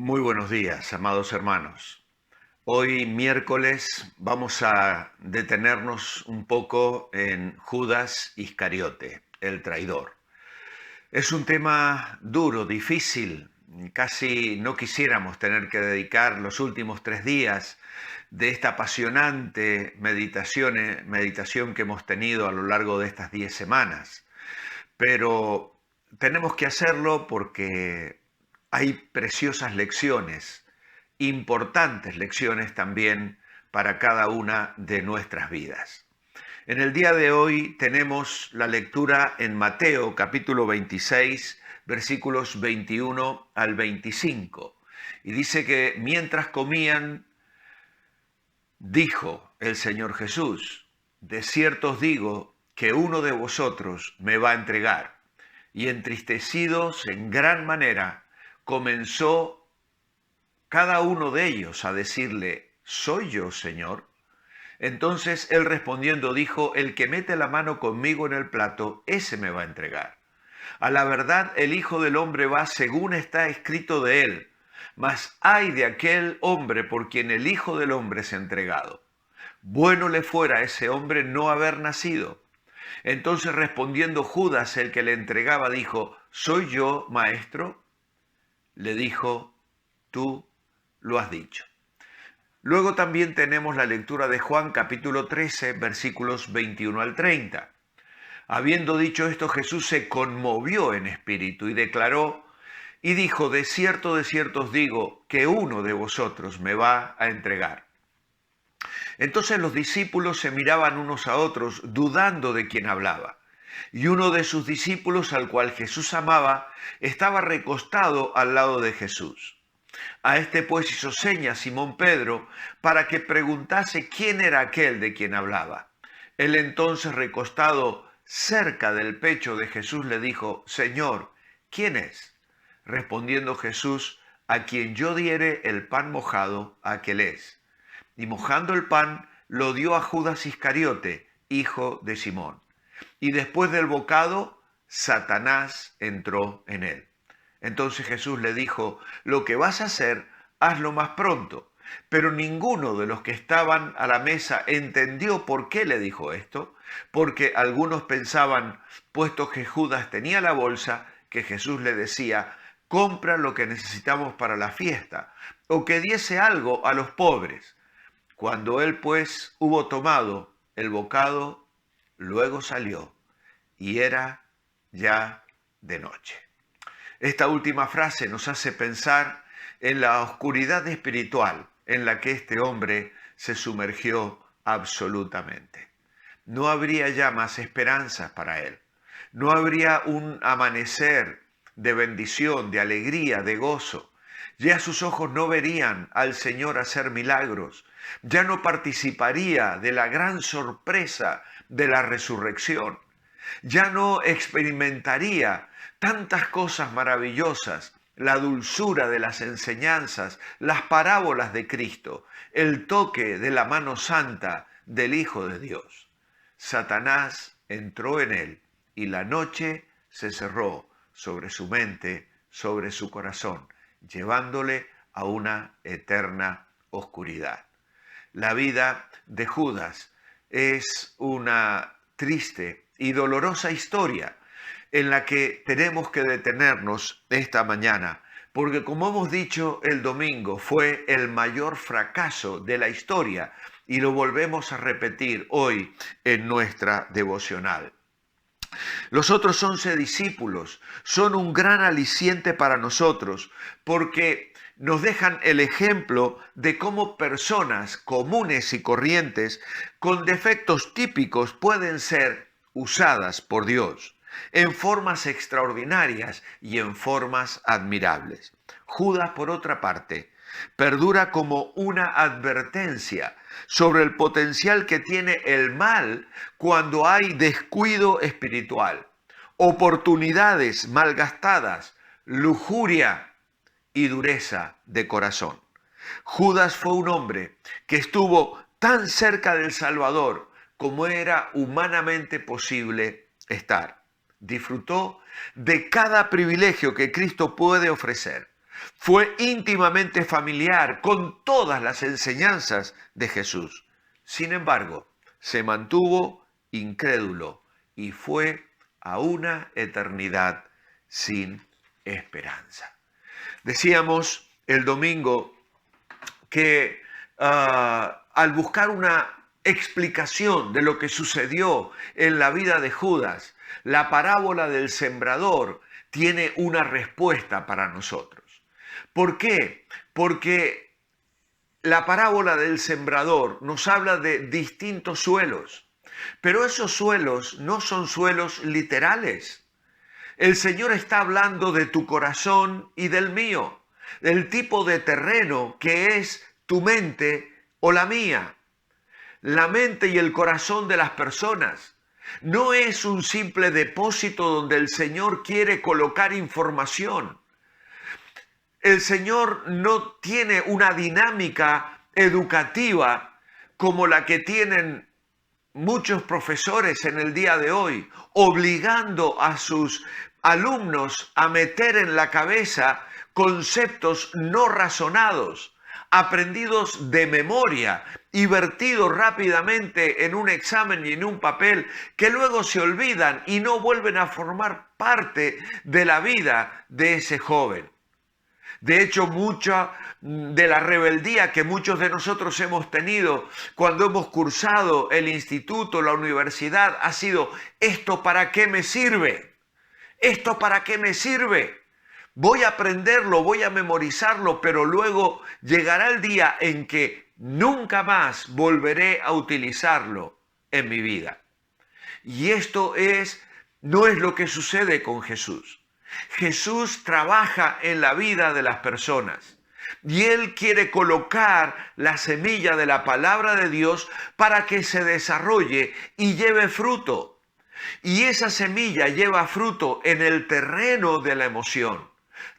Muy buenos días, amados hermanos. Hoy miércoles vamos a detenernos un poco en Judas Iscariote, el traidor. Es un tema duro, difícil. Casi no quisiéramos tener que dedicar los últimos 3 días de esta apasionante meditación que hemos tenido a lo largo de estas 10 semanas. Pero tenemos que hacerlo porque hay preciosas lecciones, importantes lecciones también para cada una de nuestras vidas. En el día de hoy tenemos la lectura en Mateo capítulo 26, versículos 21 al 25. Y dice que mientras comían, dijo el Señor Jesús: de cierto os digo que uno de vosotros me va a entregar. Y entristecidos en gran manera, comenzó cada uno de ellos a decirle: ¿soy yo, Señor? Entonces él respondiendo dijo: el que mete la mano conmigo en el plato, ese me va a entregar. A la verdad, el Hijo del Hombre va según está escrito de él, mas ay de aquel hombre por quien el Hijo del Hombre es entregado. Bueno le fuera a ese hombre no haber nacido. Entonces respondiendo Judas, el que le entregaba, dijo: ¿soy yo, maestro? Le dijo: tú lo has dicho. Luego también tenemos la lectura de Juan capítulo 13, versículos 21 al 30. Habiendo dicho esto, Jesús se conmovió en espíritu y declaró y dijo: de cierto os digo que uno de vosotros me va a entregar. Entonces los discípulos se miraban unos a otros, dudando de quién hablaba. Y uno de sus discípulos, al cual Jesús amaba, estaba recostado al lado de Jesús. A este pues hizo señas Simón Pedro para que preguntase quién era aquel de quien hablaba. Él entonces, recostado cerca del pecho de Jesús, le dijo: Señor, ¿quién es? Respondiendo Jesús: a quien yo diere el pan mojado, aquel es. Y mojando el pan, lo dio a Judas Iscariote, hijo de Simón. Y después del bocado, Satanás entró en él. Entonces Jesús le dijo: lo que vas a hacer, hazlo más pronto. Pero ninguno de los que estaban a la mesa entendió por qué le dijo esto, porque algunos pensaban, puesto que Judas tenía la bolsa, que Jesús le decía: compra lo que necesitamos para la fiesta, o que diese algo a los pobres. Cuando él pues hubo tomado el bocado, luego salió, y era ya de noche. Esta última frase nos hace pensar en la oscuridad espiritual en la que este hombre se sumergió absolutamente. No habría ya más esperanzas para él. No habría un amanecer de bendición, de alegría, de gozo. Ya sus ojos no verían al Señor hacer milagros. Ya no participaría de la gran sorpresa de la resurrección. Ya no experimentaría tantas cosas maravillosas, la dulzura de las enseñanzas, las parábolas de Cristo, el toque de la mano santa del Hijo de Dios. Satanás entró en él y la noche se cerró sobre su mente, sobre su corazón, llevándole a una eterna oscuridad. La vida de Judas es una triste y dolorosa historia en la que tenemos que detenernos esta mañana, porque como hemos dicho el domingo, fue el mayor fracaso de la historia y lo volvemos a repetir hoy en nuestra devocional. Los otros 11 discípulos son un gran aliciente para nosotros porque nos dejan el ejemplo de cómo personas comunes y corrientes con defectos típicos pueden ser usadas por Dios en formas extraordinarias y en formas admirables. Judas, por otra parte, perdura como una advertencia sobre el potencial que tiene el mal cuando hay descuido espiritual, oportunidades malgastadas, lujuria y dureza de corazón. Judas fue un hombre que estuvo tan cerca del Salvador como era humanamente posible estar. Disfrutó de cada privilegio que Cristo puede ofrecer. Fue íntimamente familiar con todas las enseñanzas de Jesús. Sin embargo, se mantuvo incrédulo y fue a una eternidad sin esperanza. Decíamos el domingo que al buscar una explicación de lo que sucedió en la vida de Judas, la parábola del sembrador tiene una respuesta para nosotros. ¿Por qué? Porque la parábola del sembrador nos habla de distintos suelos, pero esos suelos no son suelos literales. El Señor está hablando de tu corazón y del mío, del tipo de terreno que es tu mente o la mía. La mente y el corazón de las personas no es un simple depósito donde el Señor quiere colocar información. El Señor no tiene una dinámica educativa como la que tienen muchos profesores en el día de hoy, obligando a sus alumnos a meter en la cabeza conceptos no razonados, aprendidos de memoria y vertidos rápidamente en un examen y en un papel que luego se olvidan y no vuelven a formar parte de la vida de ese joven. De hecho, mucha de la rebeldía que muchos de nosotros hemos tenido cuando hemos cursado el instituto, la universidad, ha sido: ¿esto para qué me sirve? ¿Esto para qué me sirve? Voy a aprenderlo, voy a memorizarlo, pero luego llegará el día en que nunca más volveré a utilizarlo en mi vida. Y esto no es lo que sucede con Jesús. Jesús trabaja en la vida de las personas y Él quiere colocar la semilla de la palabra de Dios para que se desarrolle y lleve fruto. Y esa semilla lleva fruto en el terreno de la emoción,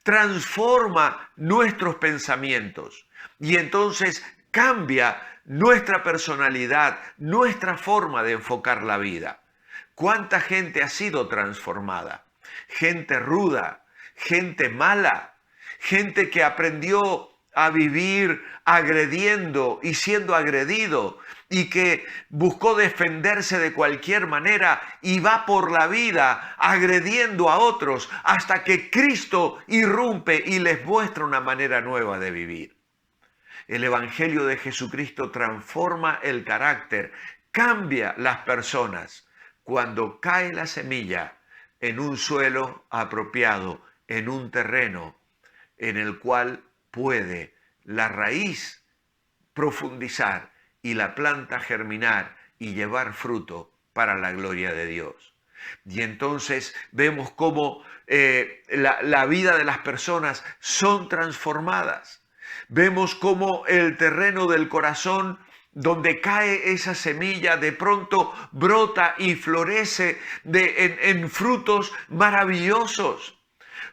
transforma nuestros pensamientos y entonces cambia nuestra personalidad, nuestra forma de enfocar la vida. ¿Cuánta gente ha sido transformada? Gente ruda, gente mala, gente que aprendió a vivir agrediendo y siendo agredido y que buscó defenderse de cualquier manera y va por la vida agrediendo a otros hasta que Cristo irrumpe y les muestra una manera nueva de vivir. El Evangelio de Jesucristo transforma el carácter, cambia las personas cuando cae la semilla en un suelo apropiado, en un terreno en el cual puede la raíz profundizar y la planta germinar y llevar fruto para la gloria de Dios. Y entonces vemos cómo la vida de las personas son transformadas. Vemos cómo el terreno del corazón donde cae esa semilla, de pronto brota y florece en frutos maravillosos.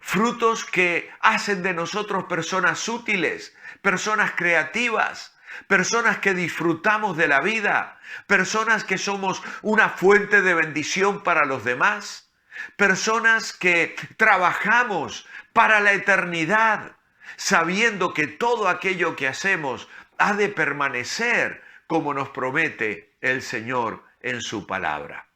Frutos que hacen de nosotros personas útiles, personas creativas, personas que disfrutamos de la vida, personas que somos una fuente de bendición para los demás, personas que trabajamos para la eternidad, sabiendo que todo aquello que hacemos ha de permanecer como nos promete el Señor en su palabra.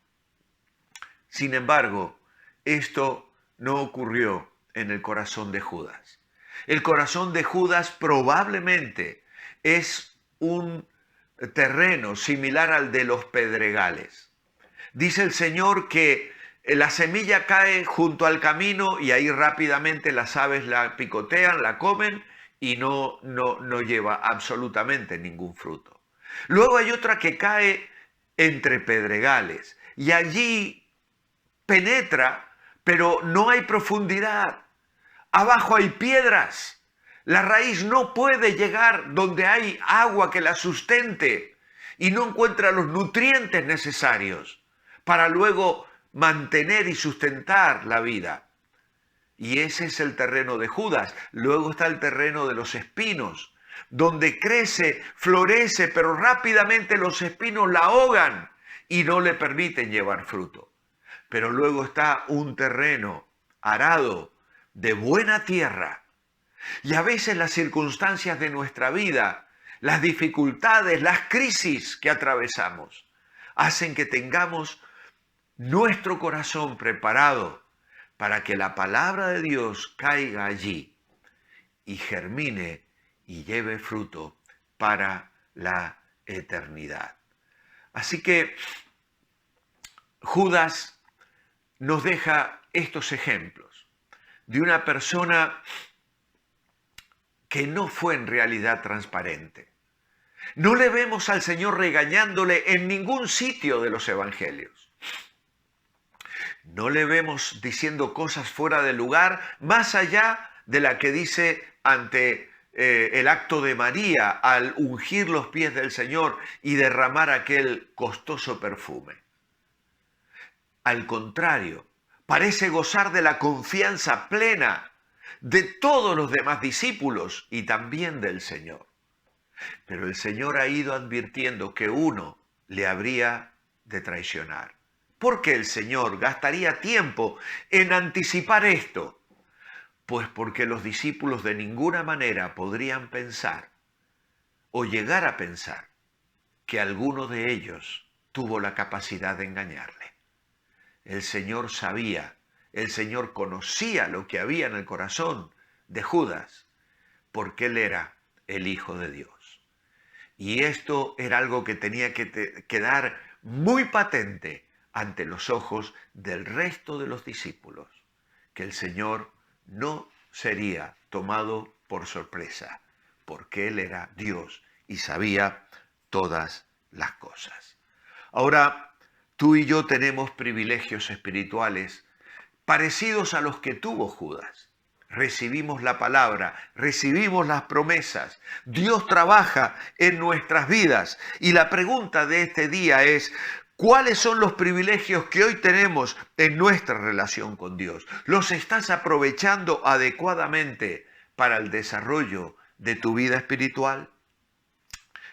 Sin embargo, esto no ocurrió en el corazón de Judas. El corazón de Judas probablemente es un terreno similar al de los pedregales. Dice el Señor que la semilla cae junto al camino y ahí rápidamente las aves la picotean, la comen y no lleva absolutamente ningún fruto. Luego hay otra que cae entre pedregales y allí penetra, pero no hay profundidad. Abajo hay piedras. La raíz no puede llegar donde hay agua que la sustente y no encuentra los nutrientes necesarios para luego mantener y sustentar la vida. Y ese es el terreno de Judas. Luego está el terreno de los espinos, donde crece, florece, pero rápidamente los espinos la ahogan y no le permiten llevar fruto. Pero luego está un terreno arado de buena tierra, Y a veces las circunstancias de nuestra vida, las dificultades, las crisis que atravesamos, hacen que tengamos nuestro corazón preparado para que la palabra de Dios caiga allí y germine y lleve fruto para la eternidad. Así que Judas nos deja estos ejemplos de una persona que no fue en realidad transparente. No le vemos al Señor regañándole en ningún sitio de los evangelios. No le vemos diciendo cosas fuera de lugar, más allá de la que dice ante el acto de María al ungir los pies del Señor y derramar aquel costoso perfume. Al contrario, parece gozar de la confianza plena de todos los demás discípulos y también del Señor. Pero el Señor ha ido advirtiendo que uno le habría de traicionar. ¿Por qué el Señor gastaría tiempo en anticipar esto? Pues porque los discípulos de ninguna manera podrían pensar o llegar a pensar que alguno de ellos tuvo la capacidad de engañarle. El Señor sabía, el Señor conocía lo que había en el corazón de Judas, porque él era el Hijo de Dios. Y esto era algo que tenía que quedar muy patente ante los ojos del resto de los discípulos, que el Señor no sería tomado por sorpresa, porque Él era Dios y sabía todas las cosas. Ahora, tú y yo tenemos privilegios espirituales parecidos a los que tuvo Judas. Recibimos la palabra, recibimos las promesas. Dios trabaja en nuestras vidas. Y la pregunta de este día es, ¿cuáles son los privilegios que hoy tenemos en nuestra relación con Dios? ¿Los estás aprovechando adecuadamente para el desarrollo de tu vida espiritual?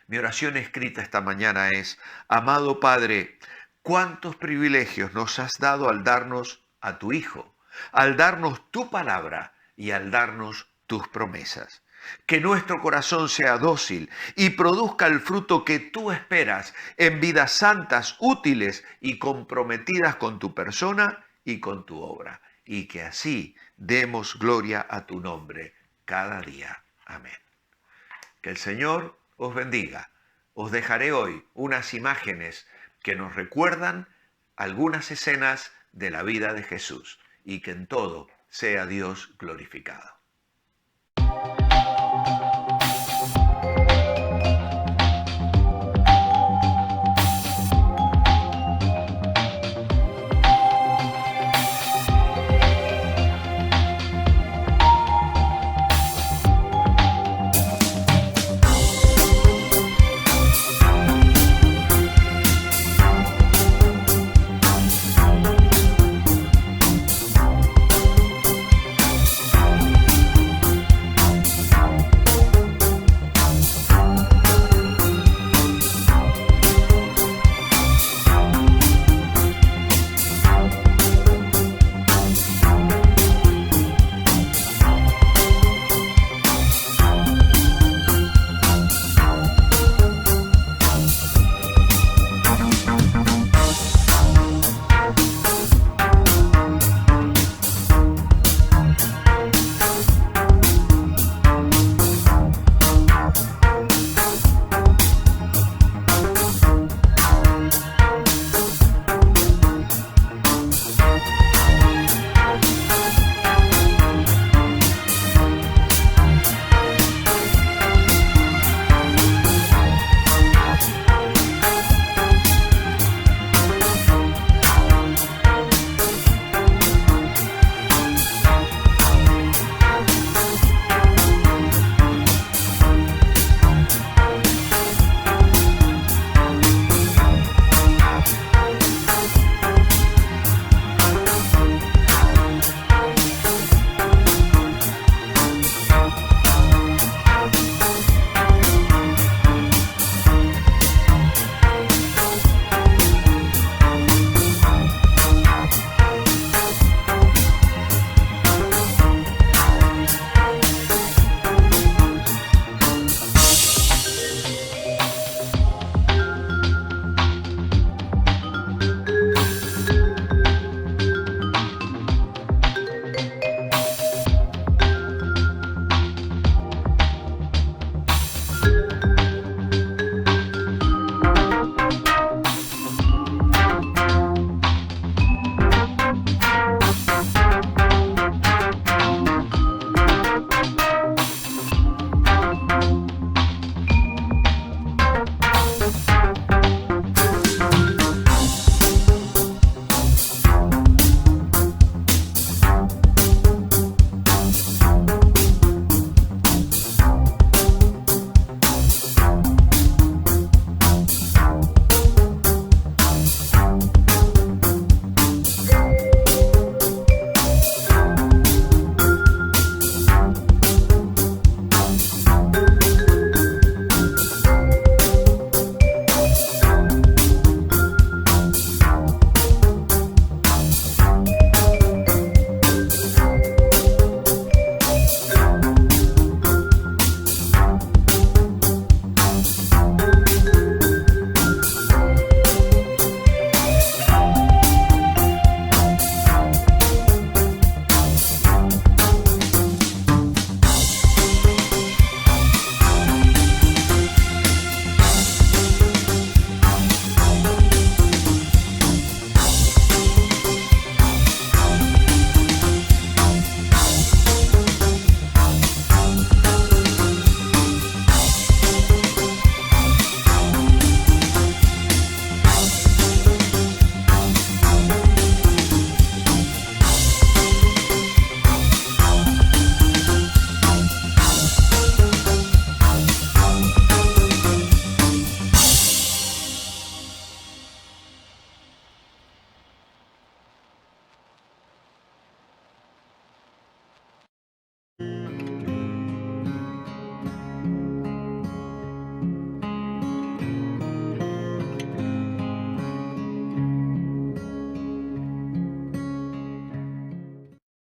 Mi oración escrita esta mañana es, amado Padre, ¿cuántos privilegios nos has dado al darnos a tu Hijo, al darnos tu palabra y al darnos tus promesas? Que nuestro corazón sea dócil y produzca el fruto que tú esperas en vidas santas, útiles y comprometidas con tu persona y con tu obra. Y que así demos gloria a tu nombre cada día. Amén. Que el Señor os bendiga. Os dejaré hoy unas imágenes que nos recuerdan algunas escenas de la vida de Jesús y que en todo sea Dios glorificado.